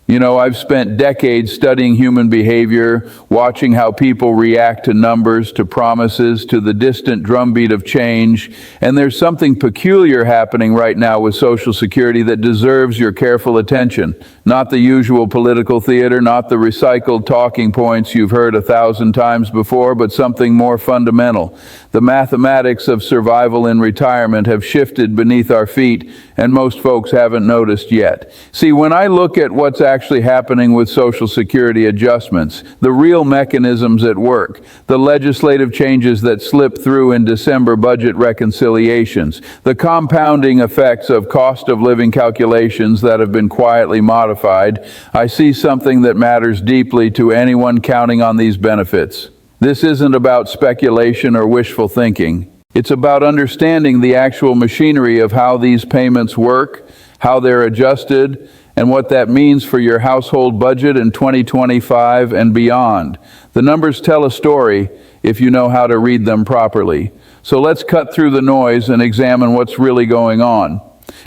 You know, I've spent decades studying human behavior, watching how people react to numbers, to promises, to the distant drumbeat of change, and there's something peculiar happening right now with Social Security that deserves your careful attention. Not the usual political theater, not the recycled talking points you've heard 1,000 times before, but something more fundamental. The mathematics of survival in retirement have shifted beneath our feet, and most folks haven't noticed yet. See, when I look at what's actually happening with Social Security adjustments, the real mechanisms at work, the legislative changes that slip through in December budget reconciliations, the compounding effects of cost of living calculations that have been quietly modified, I see something that matters deeply to anyone counting on these benefits. This isn't about speculation or wishful thinking. It's about understanding the actual machinery of how these payments work, how they're adjusted, and what that means for your household budget in 2025 and beyond. The numbers tell a story if you know how to read them properly. So let's cut through the noise and examine what's really going on.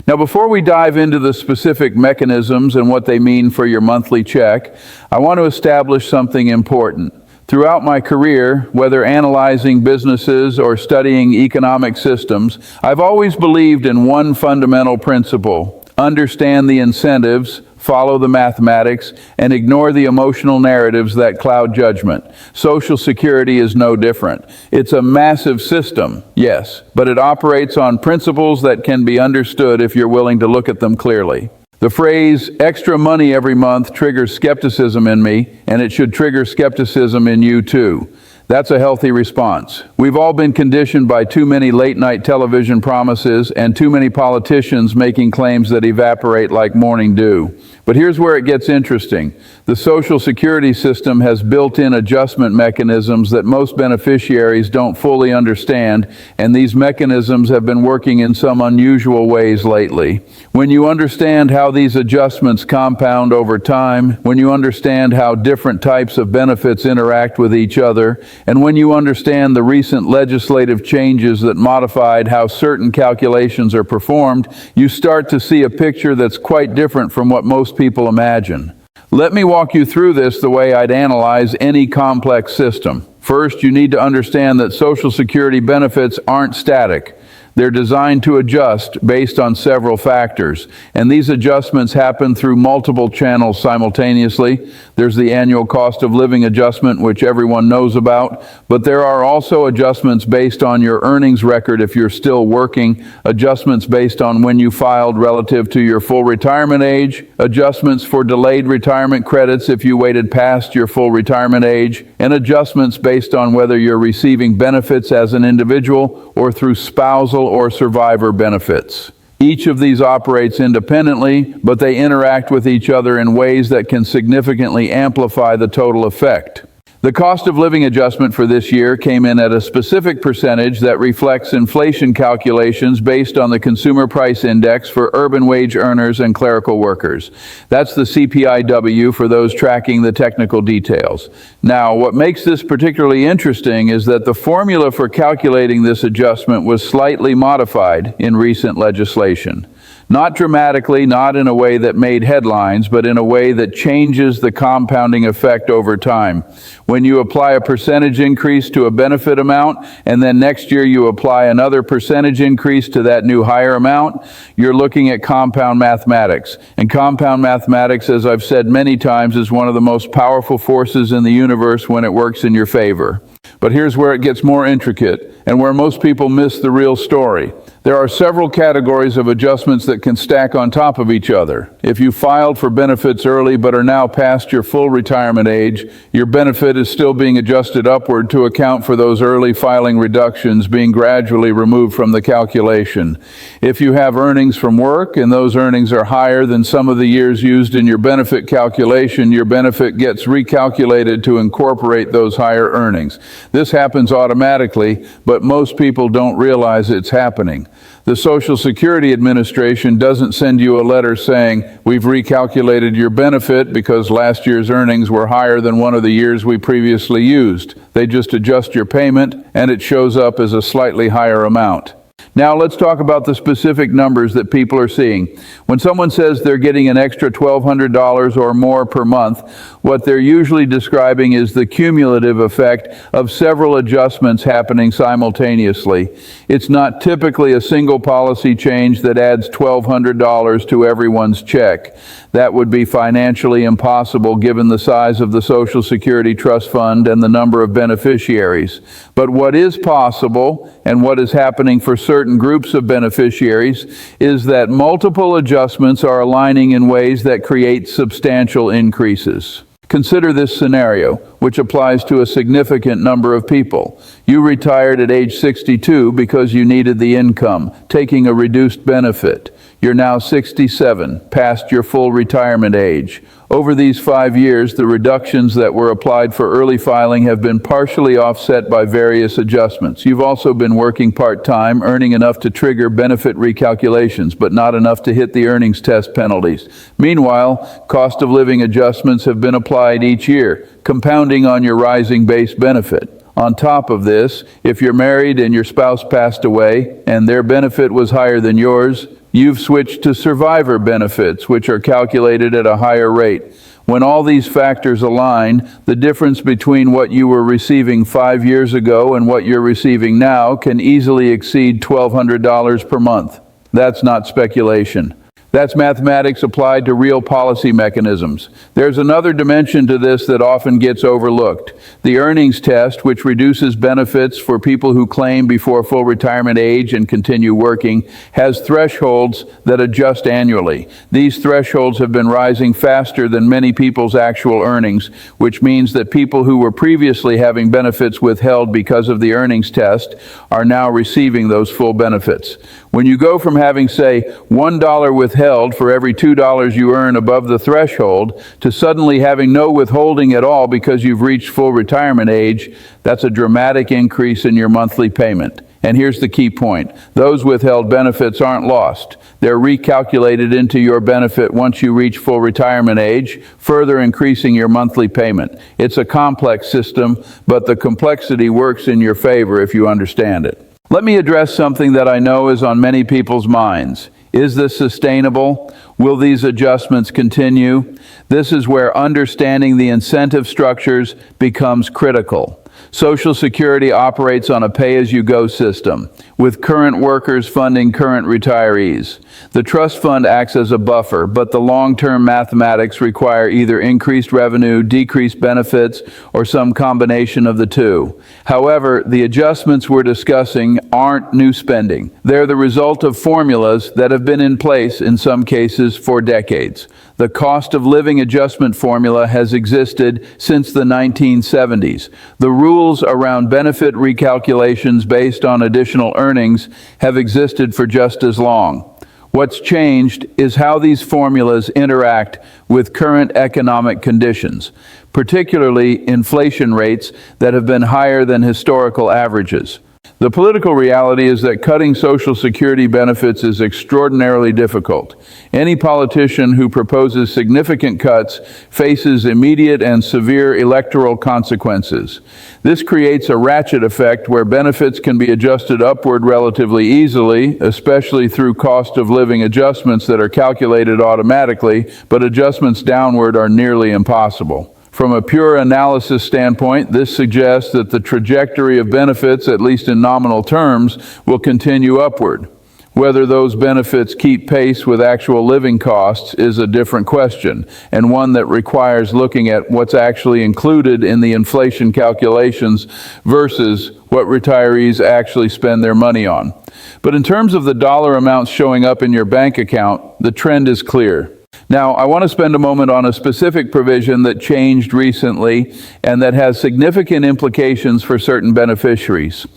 Now, before we dive into the specific mechanisms and what they mean for your monthly check, I want to establish something important. Throughout my career, whether analyzing businesses or studying economic systems, I've always believed in one fundamental principle: understand the incentives, follow the mathematics, and ignore the emotional narratives that cloud judgment. Social Security is no different. It's a massive system, yes, but it operates on principles that can be understood if you're willing to look at them clearly. The phrase, extra money every month, triggers skepticism in me, and it should trigger skepticism in you too. That's a healthy response. We've all been conditioned by too many late-night television promises and too many politicians making claims that evaporate like morning dew. But here's where it gets interesting. The Social Security system has built-in adjustment mechanisms that most beneficiaries don't fully understand, and these mechanisms have been working in some unusual ways lately. When you understand how these adjustments compound over time, when you understand how different types of benefits interact with each other, and when you understand the recent legislative changes that modified how certain calculations are performed, you start to see a picture that's quite different from what most people imagine. Let me walk you through this the way I'd analyze any complex system. First, you need to understand that Social Security benefits aren't static. They're designed to adjust based on several factors, and these adjustments happen through multiple channels simultaneously. There's the annual cost of living adjustment, which everyone knows about, but there are also adjustments based on your earnings record if you're still working, adjustments based on when you filed relative to your full retirement age, adjustments for delayed retirement credits if you waited past your full retirement age, and adjustments based on whether you're receiving benefits as an individual or through spousal or survivor benefits. Each of these operates independently, but they interact with each other in ways that can significantly amplify the total effect. The cost of living adjustment for this year came in at a specific percentage that reflects inflation calculations based on the Consumer Price Index for urban wage earners and clerical workers. That's the CPIW for those tracking the technical details. Now, what makes this particularly interesting is that the formula for calculating this adjustment was slightly modified in recent legislation. Not dramatically, not in a way that made headlines, but in a way that changes the compounding effect over time. When you apply a percentage increase to a benefit amount, and then next year you apply another percentage increase to that new higher amount, you're looking at compound mathematics. And compound mathematics, as I've said many times, is one of the most powerful forces in the universe when it works in your favor. But here's where it gets more intricate, and where most people miss the real story. There are several categories of adjustments that can stack on top of each other. If you filed for benefits early but are now past your full retirement age, your benefit is still being adjusted upward to account for those early filing reductions being gradually removed from the calculation. If you have earnings from work and those earnings are higher than some of the years used in your benefit calculation, your benefit gets recalculated to incorporate those higher earnings. This happens automatically, but most people don't realize it's happening. The Social Security Administration doesn't send you a letter saying, we've recalculated your benefit because last year's earnings were higher than one of the years we previously used. They just adjust your payment and it shows up as a slightly higher amount. Now let's talk about the specific numbers that people are seeing. When someone says they're getting an extra $1,200 or more per month, what they're usually describing is the cumulative effect of several adjustments happening simultaneously. It's not typically a single policy change that adds $1,200 to everyone's check. That would be financially impossible given the size of the Social Security Trust Fund and the number of beneficiaries. But what is possible, and what is happening for certain groups of beneficiaries, is that multiple adjustments are aligning in ways that create substantial increases. Consider this scenario, which applies to a significant number of people. You retired at age 62 because you needed the income, taking a reduced benefit. You're now 67, past your full retirement age. Over these 5 years, the reductions that were applied for early filing have been partially offset by various adjustments. You've also been working part-time, earning enough to trigger benefit recalculations, but not enough to hit the earnings test penalties. Meanwhile, cost of living adjustments have been applied each year, compounding on your rising base benefit. On top of this, if you're married and your spouse passed away and their benefit was higher than yours, you've switched to survivor benefits, which are calculated at a higher rate. When all these factors align, the difference between what you were receiving 5 years ago and what you're receiving now can easily exceed $1,200 per month. That's not speculation. That's mathematics applied to real policy mechanisms. There's another dimension to this that often gets overlooked. The earnings test, which reduces benefits for people who claim before full retirement age and continue working, has thresholds that adjust annually. These thresholds have been rising faster than many people's actual earnings, which means that people who were previously having benefits withheld because of the earnings test are now receiving those full benefits. When you go from having, say, $1 withheld for every $2 you earn above the threshold to suddenly having no withholding at all because you've reached full retirement age, that's a dramatic increase in your monthly payment. And here's the key point. Those withheld benefits aren't lost. They're recalculated into your benefit once you reach full retirement age, further increasing your monthly payment. It's a complex system, but the complexity works in your favor if you understand it. Let me address something that I know is on many people's minds. Is this sustainable? Will these adjustments continue? This is where understanding the incentive structures becomes critical. Social Security operates on a pay-as-you-go system, with current workers funding current retirees. The trust fund acts as a buffer, but the long-term mathematics require either increased revenue, decreased benefits, or some combination of the two. However, the adjustments we're discussing aren't new spending. They're the result of formulas that have been in place in some cases for decades. The cost of living adjustment formula has existed since the 1970s. The rules around benefit recalculations based on additional earnings have existed for just as long. What's changed is how these formulas interact with current economic conditions, particularly inflation rates that have been higher than historical averages. The political reality is that cutting Social Security benefits is extraordinarily difficult. Any politician who proposes significant cuts faces immediate and severe electoral consequences. This creates a ratchet effect where benefits can be adjusted upward relatively easily, especially through cost of living adjustments that are calculated automatically, but adjustments downward are nearly impossible. From a pure analysis standpoint, this suggests that the trajectory of benefits, at least in nominal terms, will continue upward. Whether those benefits keep pace with actual living costs is a different question, and one that requires looking at what's actually included in the inflation calculations versus what retirees actually spend their money on. But in terms of the dollar amounts showing up in your bank account, the trend is clear. Now, I want to spend a moment on a specific provision that changed recently and that has significant implications for certain beneficiaries.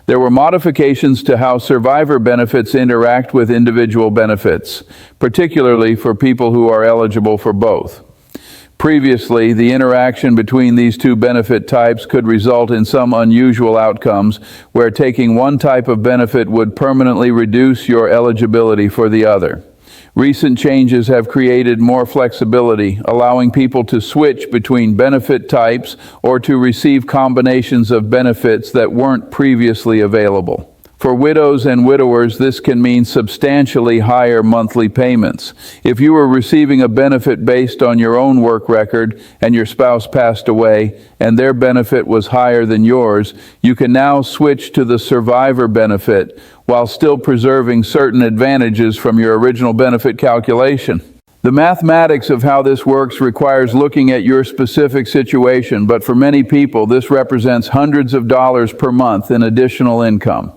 There were modifications to how survivor benefits interact with individual benefits, particularly for people who are eligible for both. Previously, the interaction between these two benefit types could result in some unusual outcomes where taking one type of benefit would permanently reduce your eligibility for the other. Recent changes have created more flexibility, allowing people to switch between benefit types or to receive combinations of benefits that weren't previously available. For widows and widowers, this can mean substantially higher monthly payments. If you were receiving a benefit based on your own work record and your spouse passed away and their benefit was higher than yours, you can now switch to the survivor benefit while still preserving certain advantages from your original benefit calculation. The mathematics of how this works requires looking at your specific situation, but for many people, this represents hundreds of dollars per month in additional income.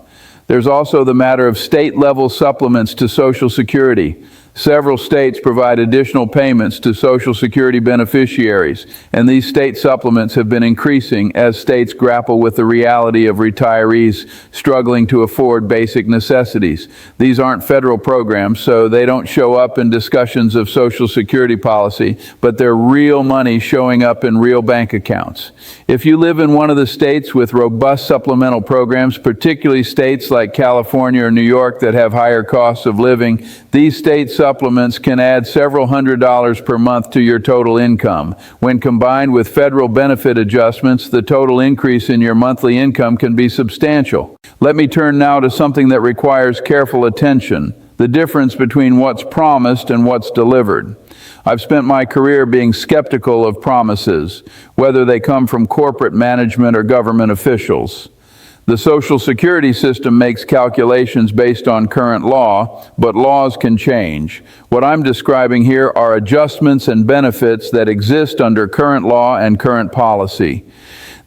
There's also the matter of state-level supplements to Social Security. Several states provide additional payments to Social Security beneficiaries, and these state supplements have been increasing as states grapple with the reality of retirees struggling to afford basic necessities. These aren't federal programs, so they don't show up in discussions of Social Security policy, but they're real money showing up in real bank accounts. If you live in one of the states with robust supplemental programs, particularly states like California or New York that have higher costs of living, these state supplements can add several $100s per month to your total income. When combined with federal benefit adjustments, the total increase in your monthly income can be substantial. Let me turn now to something that requires careful attention: the difference between what's promised and what's delivered. I've spent my career being skeptical of promises, whether they come from corporate management or government officials. The Social Security system makes calculations based on current law, but laws can change. What I'm describing here are adjustments and benefits that exist under current law and current policy.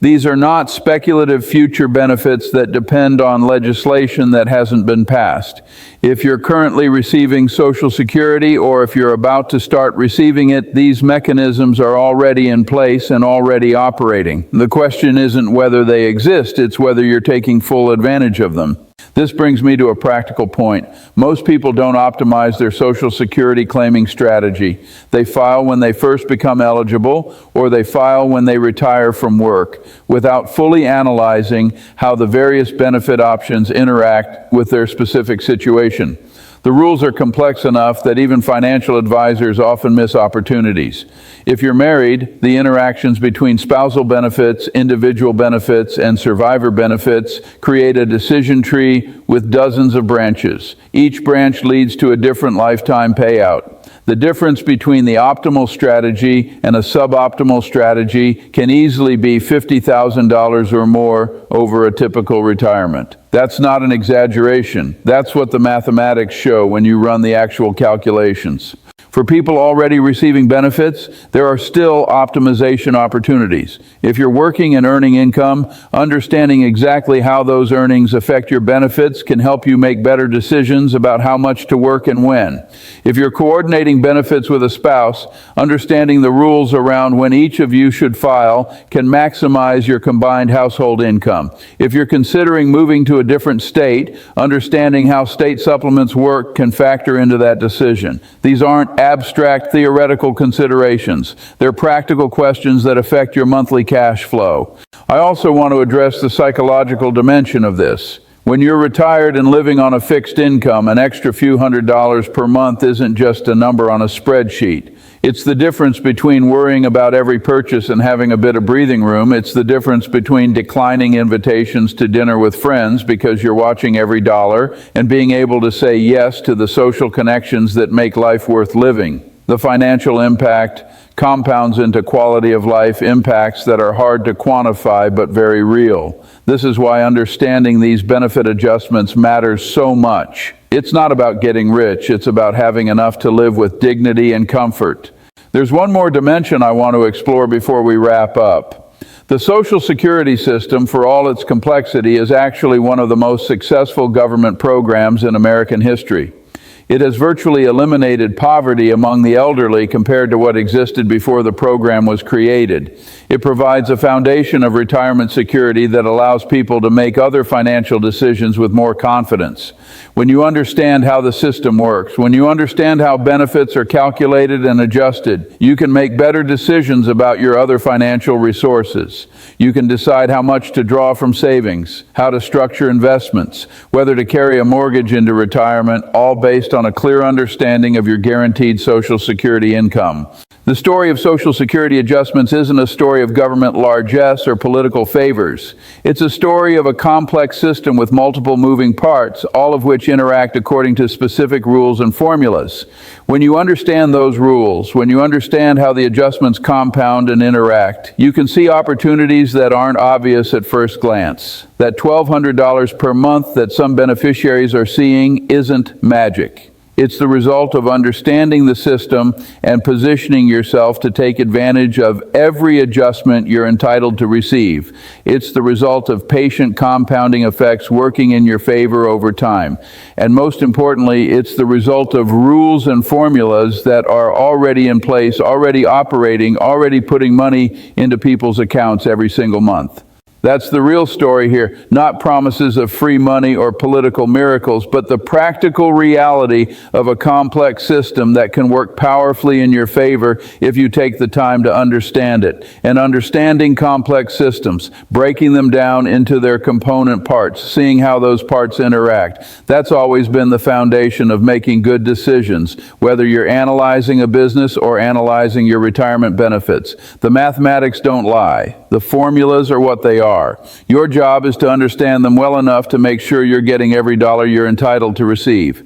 These are not speculative future benefits that depend on legislation that hasn't been passed. If you're currently receiving Social Security or if you're about to start receiving it, these mechanisms are already in place and already operating. The question isn't whether they exist, it's whether you're taking full advantage of them. This brings me to a practical point. Most people don't optimize their Social Security claiming strategy. They file when they first become eligible, or they file when they retire from work, without fully analyzing how the various benefit options interact with their specific situation. The rules are complex enough that even financial advisors often miss opportunities. If you're married, the interactions between spousal benefits, individual benefits, and survivor benefits create a decision tree with dozens of branches. Each branch leads to a different lifetime payout. The difference between the optimal strategy and a suboptimal strategy can easily be $50,000 or more over a typical retirement. That's not an exaggeration. That's what the mathematics show when you run the actual calculations. For people already receiving benefits, there are still optimization opportunities. If you're working and earning income, understanding exactly how those earnings affect your benefits can help you make better decisions about how much to work and when. If you're coordinating benefits with a spouse, understanding the rules around when each of you should file can maximize your combined household income. If you're considering moving to a different state, understanding how state supplements work can factor into that decision. These aren't abstract theoretical considerations. They're practical questions that affect your monthly cash flow. I also want to address the psychological dimension of this. When you're retired and living on a fixed income, an extra few $100s per month isn't just a number on a spreadsheet. It's the difference between worrying about every purchase and having a bit of breathing room. It's the difference between declining invitations to dinner with friends because you're watching every dollar and being able to say yes to the social connections that make life worth living. The financial impact compounds into quality of life impacts that are hard to quantify but very real. This is why understanding these benefit adjustments matters so much. It's not about getting rich, it's about having enough to live with dignity and comfort. There's one more dimension I want to explore before we wrap up. The Social Security system, for all its complexity, is actually one of the most successful government programs in American history. It has virtually eliminated poverty among the elderly compared to what existed before the program was created. It provides a foundation of retirement security that allows people to make other financial decisions with more confidence. When you understand how the system works, when you understand how benefits are calculated and adjusted, you can make better decisions about your other financial resources. You can decide how much to draw from savings, how to structure investments, whether to carry a mortgage into retirement, all based on a clear understanding of your guaranteed Social Security income. The story of Social Security adjustments isn't a story of government largesse or political favors. It's a story of a complex system with multiple moving parts, all of which interact according to specific rules and formulas. When you understand those rules, when you understand how the adjustments compound and interact, you can see opportunities that aren't obvious at first glance. That $1,200 per month that some beneficiaries are seeing isn't magic. It's the result of understanding the system and positioning yourself to take advantage of every adjustment you're entitled to receive. It's the result of patient compounding effects working in your favor over time. And most importantly, it's the result of rules and formulas that are already in place, already operating, already putting money into people's accounts every single month. That's the real story here, not promises of free money or political miracles, but the practical reality of a complex system that can work powerfully in your favor if you take the time to understand it. And understanding complex systems, breaking them down into their component parts, seeing how those parts interact. That's always been the foundation of making good decisions, whether you're analyzing a business or analyzing your retirement benefits. The mathematics don't lie. The formulas are what they are. Your job is to understand them well enough to make sure you're getting every dollar you're entitled to receive.